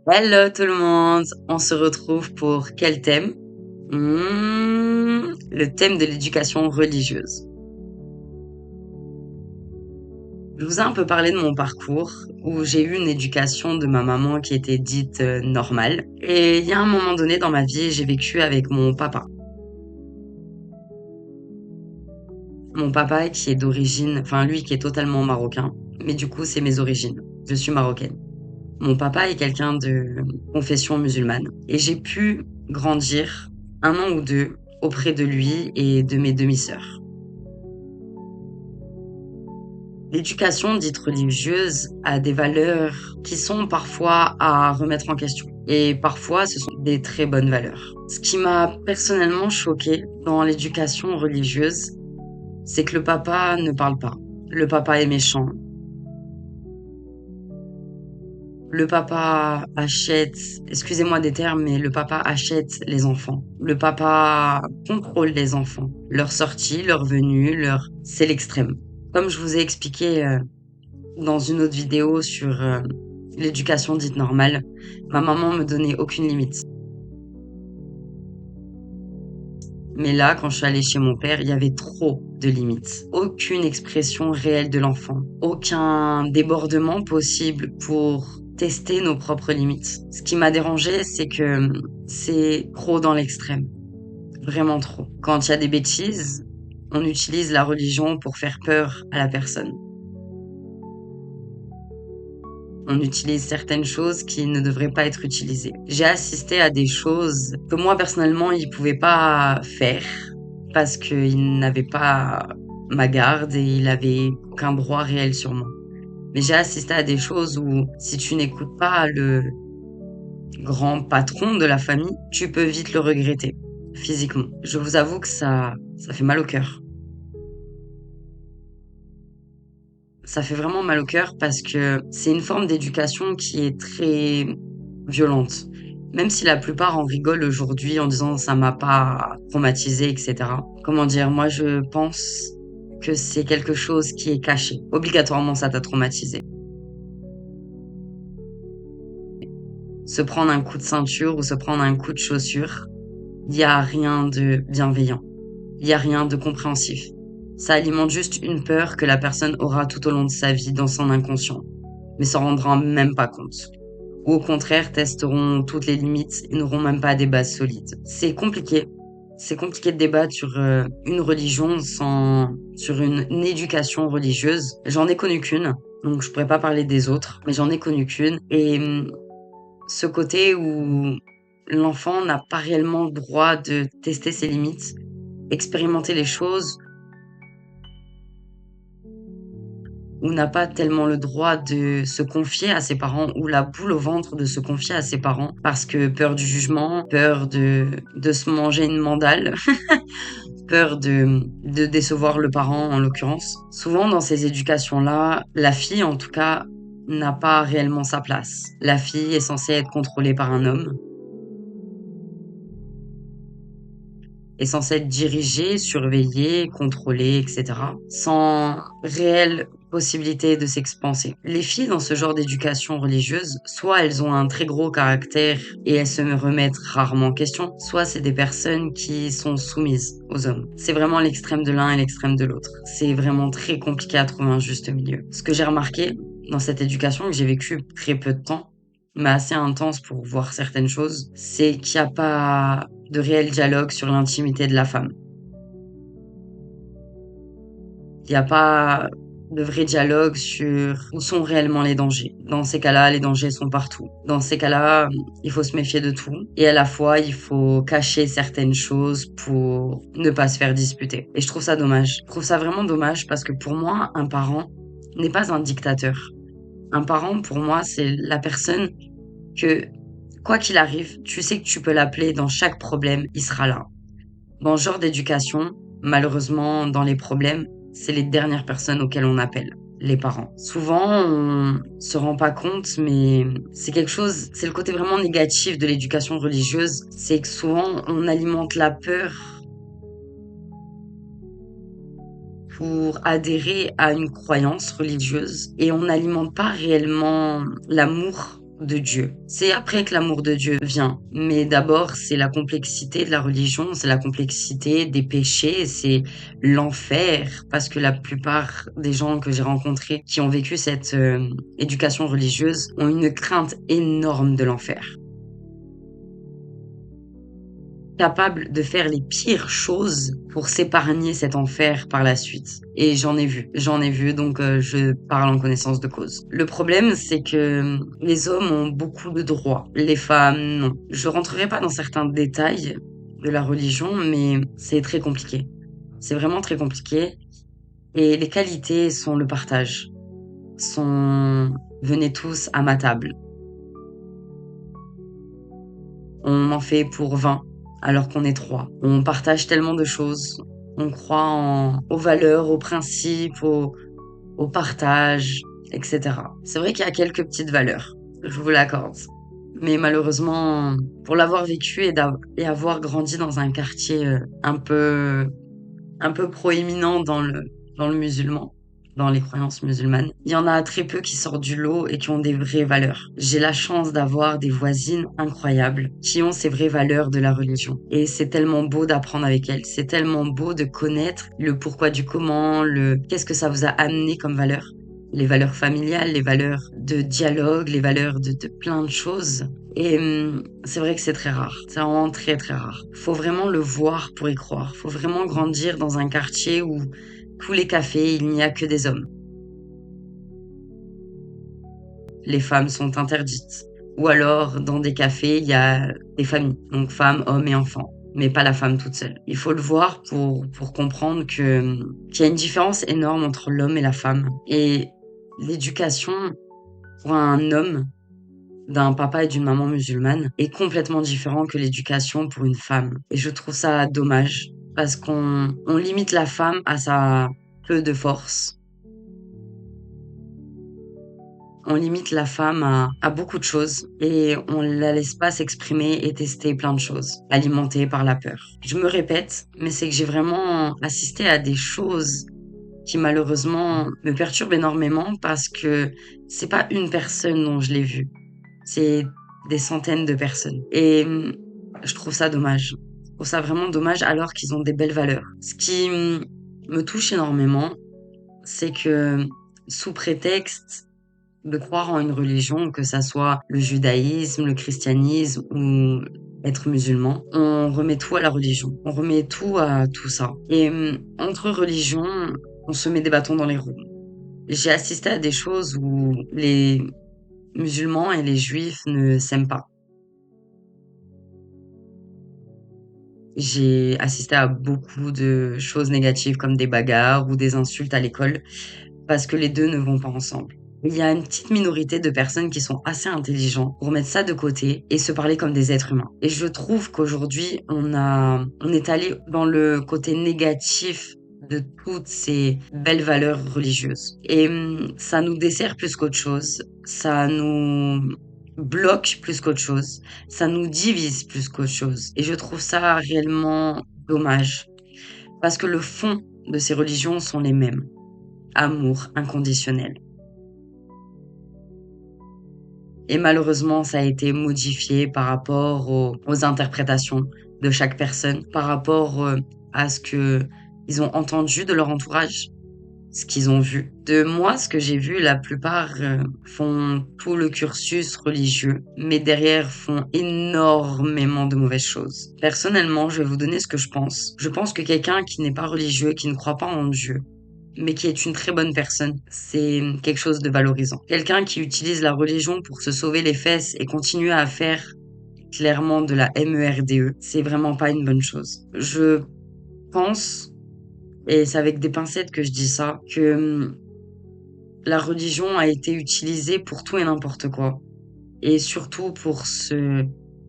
Hello tout le monde, on se retrouve pour quel thème? Le thème de l'éducation religieuse. Je vous ai un peu parlé de mon parcours où j'ai eu une éducation de ma maman qui était dite normale. Et il y a un moment donné dans ma vie, j'ai vécu avec mon papa. Mon papa qui est d'origine, enfin lui qui est totalement marocain, mais du coup c'est mes origines. Je suis marocaine. Mon papa est quelqu'un de confession musulmane et j'ai pu grandir un an ou deux auprès de lui et de mes demi-sœurs. L'éducation dite religieuse a des valeurs qui sont parfois à remettre en question et parfois ce sont des très bonnes valeurs. Ce qui m'a personnellement choquée dans l'éducation religieuse, c'est que le papa ne parle pas. Le papa est méchant. Le papa achète, excusez-moi des termes, mais le papa achète les enfants. Le papa contrôle les enfants. Leur sortie, leur venue, c'est l'extrême. Comme je vous ai expliqué dans une autre vidéo sur l'éducation dite normale, ma maman me donnait aucune limite. Mais là, quand je suis allée chez mon père, il y avait trop de limites. Aucune expression réelle de l'enfant. Aucun débordement possible pour tester nos propres limites. Ce qui m'a dérangée, c'est que c'est trop dans l'extrême. Vraiment trop. Quand il y a des bêtises, on utilise la religion pour faire peur à la personne. On utilise certaines choses qui ne devraient pas être utilisées. J'ai assisté à des choses que moi personnellement il pouvait pas faire parce qu'il n'avait pas ma garde et il avait aucun droit réel sur moi. Mais j'ai assisté à des choses où si tu n'écoutes pas le grand patron de la famille, tu peux vite le regretter physiquement. Je vous avoue que ça fait mal au cœur. Ça fait vraiment mal au cœur parce que c'est une forme d'éducation qui est très violente. Même si la plupart en rigolent aujourd'hui en disant ça m'a pas traumatisé, etc. Comment dire, moi je pense que c'est quelque chose qui est caché. Obligatoirement ça t'a traumatisé. Se prendre un coup de ceinture ou se prendre un coup de chaussure, il y a rien de bienveillant. Il y a rien de compréhensif. Ça alimente juste une peur que la personne aura tout au long de sa vie dans son inconscient, mais s'en rendra même pas compte. Ou au contraire testeront toutes les limites et n'auront même pas des bases solides. C'est compliqué. C'est compliqué de débattre sur une religion sur une éducation religieuse. J'en ai connu qu'une, donc je pourrais pas parler des autres, mais j'en ai connu qu'une. Et ce côté où l'enfant n'a pas réellement le droit de tester ses limites, expérimenter les choses, ou n'a pas tellement le droit de se confier à ses parents ou la boule au ventre de se confier à ses parents parce que peur du jugement, peur de se manger une mandale, peur de décevoir le parent en l'occurrence. Souvent dans ces éducations-là, la fille en tout cas n'a pas réellement sa place. La fille est censée être contrôlée par un homme, est censée être dirigée, surveillée, contrôlée, etc. sans réelle possibilité de s'expanser. Les filles dans ce genre d'éducation religieuse, soit elles ont un très gros caractère et elles se remettent rarement en question, soit c'est des personnes qui sont soumises aux hommes. C'est vraiment l'extrême de l'un et l'extrême de l'autre. C'est vraiment très compliqué à trouver un juste milieu. Ce que j'ai remarqué dans cette éducation que j'ai vécue très peu de temps, mais assez intense pour voir certaines choses, c'est qu'il n'y a pas de réel dialogue sur l'intimité de la femme. Il n'y a pas de vrai dialogue sur où sont réellement les dangers. Dans ces cas-là, les dangers sont partout. Dans ces cas-là, il faut se méfier de tout. Et à la fois, il faut cacher certaines choses pour ne pas se faire disputer. Et je trouve ça dommage. Je trouve ça vraiment dommage parce que pour moi, un parent n'est pas un dictateur. Un parent, pour moi, c'est la personne que, quoi qu'il arrive, tu sais que tu peux l'appeler dans chaque problème, il sera là. Dans ce genre d'éducation, malheureusement, dans les problèmes, c'est les dernières personnes auxquelles on appelle, les parents. Souvent, on se rend pas compte, mais c'est quelque chose, c'est le côté vraiment négatif de l'éducation religieuse, c'est que souvent, on alimente la peur pour adhérer à une croyance religieuse et on n'alimente pas réellement l'amour de Dieu. C'est après que l'amour de Dieu vient. Mais d'abord, c'est la complexité de la religion, c'est la complexité des péchés, c'est l'enfer. Parce que la plupart des gens que j'ai rencontrés qui ont vécu cette éducation religieuse ont une crainte énorme de l'enfer. Capable de faire les pires choses pour s'épargner cet enfer par la suite. Et j'en ai vu, donc je parle en connaissance de cause. Le problème, c'est que les hommes ont beaucoup de droits, les femmes non. Je rentrerai pas dans certains détails de la religion, mais c'est très compliqué. C'est vraiment très compliqué. Et les qualités sont le partage, sont venez tous à ma table. On en fait pour 20 alors qu'on est 3. On partage tellement de choses. On croit aux valeurs, aux principes, au partage, etc. C'est vrai qu'il y a quelques petites valeurs, je vous l'accorde. Mais malheureusement, pour l'avoir vécu et avoir grandi dans un quartier un peu proéminent dans le musulman, dans les croyances musulmanes. Il y en a très peu qui sortent du lot et qui ont des vraies valeurs. J'ai la chance d'avoir des voisines incroyables qui ont ces vraies valeurs de la religion. Et c'est tellement beau d'apprendre avec elles. C'est tellement beau de connaître le pourquoi du comment, le qu'est-ce que ça vous a amené comme valeur. Les valeurs familiales, les valeurs de dialogue, les valeurs de plein de choses. Et c'est vrai que c'est très rare. C'est vraiment très très rare. Faut vraiment le voir pour y croire. Faut vraiment grandir dans un quartier où tous les cafés, il n'y a que des hommes. Les femmes sont interdites. Ou alors, dans des cafés, il y a des familles. Donc femmes, hommes et enfants. Mais pas la femme toute seule. Il faut le voir pour comprendre qu'il y a une différence énorme entre l'homme et la femme. Et l'éducation pour un homme d'un papa et d'une maman musulmane est complètement différent que l'éducation pour une femme. Et je trouve ça dommage parce on limite la femme à sa peu de force. On limite la femme à beaucoup de choses et on la laisse pas s'exprimer et tester plein de choses, alimentée par la peur. Je me répète, mais c'est que j'ai vraiment assisté à des choses qui malheureusement me perturbent énormément parce que c'est pas une personne dont je l'ai vu. C'est des centaines de personnes. Et je trouve ça dommage. Je trouve ça vraiment dommage alors qu'ils ont des belles valeurs. Ce qui me touche énormément, c'est que sous prétexte de croire en une religion, que ça soit le judaïsme, le christianisme ou être musulman, on remet tout à la religion. On remet tout à tout ça. Et entre religions, on se met des bâtons dans les roues. J'ai assisté à des choses où les musulmans et les juifs ne s'aiment pas. J'ai assisté à beaucoup de choses négatives comme des bagarres ou des insultes à l'école parce que les deux ne vont pas ensemble. Il y a une petite minorité de personnes qui sont assez intelligents pour mettre ça de côté et se parler comme des êtres humains. Et je trouve qu'aujourd'hui, on est allé dans le côté négatif de toutes ces belles valeurs religieuses. Et ça nous dessert plus qu'autre chose. Ça nous bloque plus qu'autre chose. Ça nous divise plus qu'autre chose. Et je trouve ça réellement dommage. Parce que le fond de ces religions sont les mêmes. Amour inconditionnel. Et malheureusement, ça a été modifié par rapport aux interprétations de chaque personne, par rapport à ce que ils ont entendu de leur entourage, ce qu'ils ont vu. De moi, ce que j'ai vu, la plupart font tout le cursus religieux, mais derrière font énormément de mauvaises choses. Personnellement, je vais vous donner ce que je pense. Je pense que quelqu'un qui n'est pas religieux, qui ne croit pas en Dieu, mais qui est une très bonne personne, c'est quelque chose de valorisant. Quelqu'un qui utilise la religion pour se sauver les fesses et continuer à faire clairement de la MERDE, c'est vraiment pas une bonne chose. Je pense, et c'est avec des pincettes que je dis ça, que la religion a été utilisée pour tout et n'importe quoi. Et surtout pour se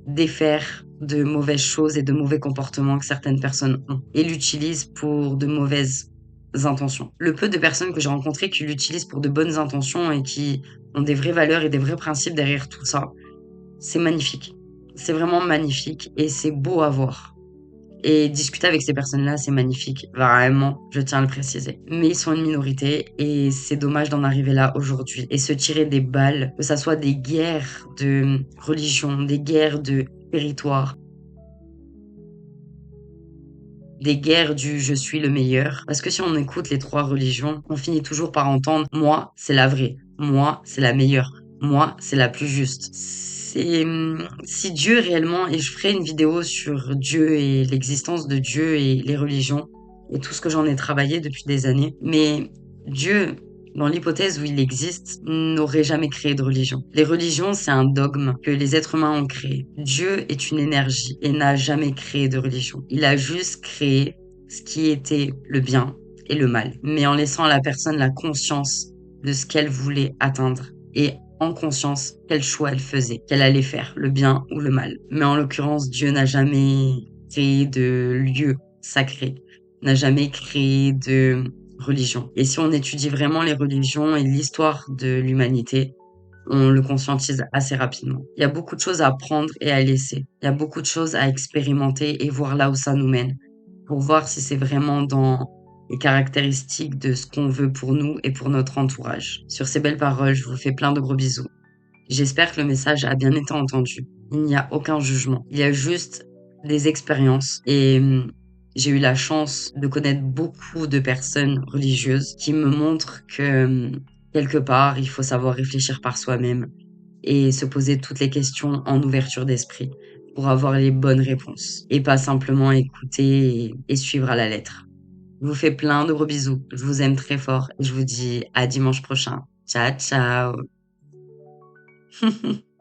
défaire de mauvaises choses et de mauvais comportements que certaines personnes ont. Et l'utilisent pour de mauvaises intentions. Le peu de personnes que j'ai rencontrées qui l'utilisent pour de bonnes intentions et qui ont des vraies valeurs et des vrais principes derrière tout ça, c'est magnifique. C'est vraiment magnifique et c'est beau à voir. Et discuter avec ces personnes-là, c'est magnifique, vraiment, je tiens à le préciser. Mais ils sont une minorité et c'est dommage d'en arriver là aujourd'hui. Et se tirer des balles, que ça soit des guerres de religion, des guerres de territoire, des guerres du je suis le meilleur. Parce que si on écoute les trois religions, on finit toujours par entendre moi, c'est la vraie. Moi, c'est la meilleure. Moi, c'est la plus juste. C'est si Dieu réellement, et je ferai une vidéo sur Dieu et l'existence de Dieu et les religions et tout ce que j'en ai travaillé depuis des années. Mais Dieu, dans l'hypothèse où il existe, n'aurait jamais créé de religion. Les religions, c'est un dogme que les êtres humains ont créé. Dieu est une énergie et n'a jamais créé de religion. Il a juste créé ce qui était le bien et le mal, mais en laissant à la personne la conscience de ce qu'elle voulait atteindre et en conscience quel choix elle faisait, qu'elle allait faire, le bien ou le mal. Mais en l'occurrence, Dieu n'a jamais créé de lieu sacré, n'a jamais créé de religion. Et si on étudie vraiment les religions et l'histoire de l'humanité, on le conscientise assez rapidement. Il y a beaucoup de choses à prendre et à laisser. Il y a beaucoup de choses à expérimenter et voir là où ça nous mène, pour voir si c'est vraiment dans les caractéristiques de ce qu'on veut pour nous et pour notre entourage. Sur ces belles paroles, je vous fais plein de gros bisous. J'espère que le message a bien été entendu. Il n'y a aucun jugement. Il y a juste des expériences et j'ai eu la chance de connaître beaucoup de personnes religieuses qui me montrent que quelque part, il faut savoir réfléchir par soi-même et se poser toutes les questions en ouverture d'esprit pour avoir les bonnes réponses et pas simplement écouter et suivre à la lettre. Je vous fais plein de gros bisous. Je vous aime très fort et je vous dis à dimanche prochain. Ciao, ciao.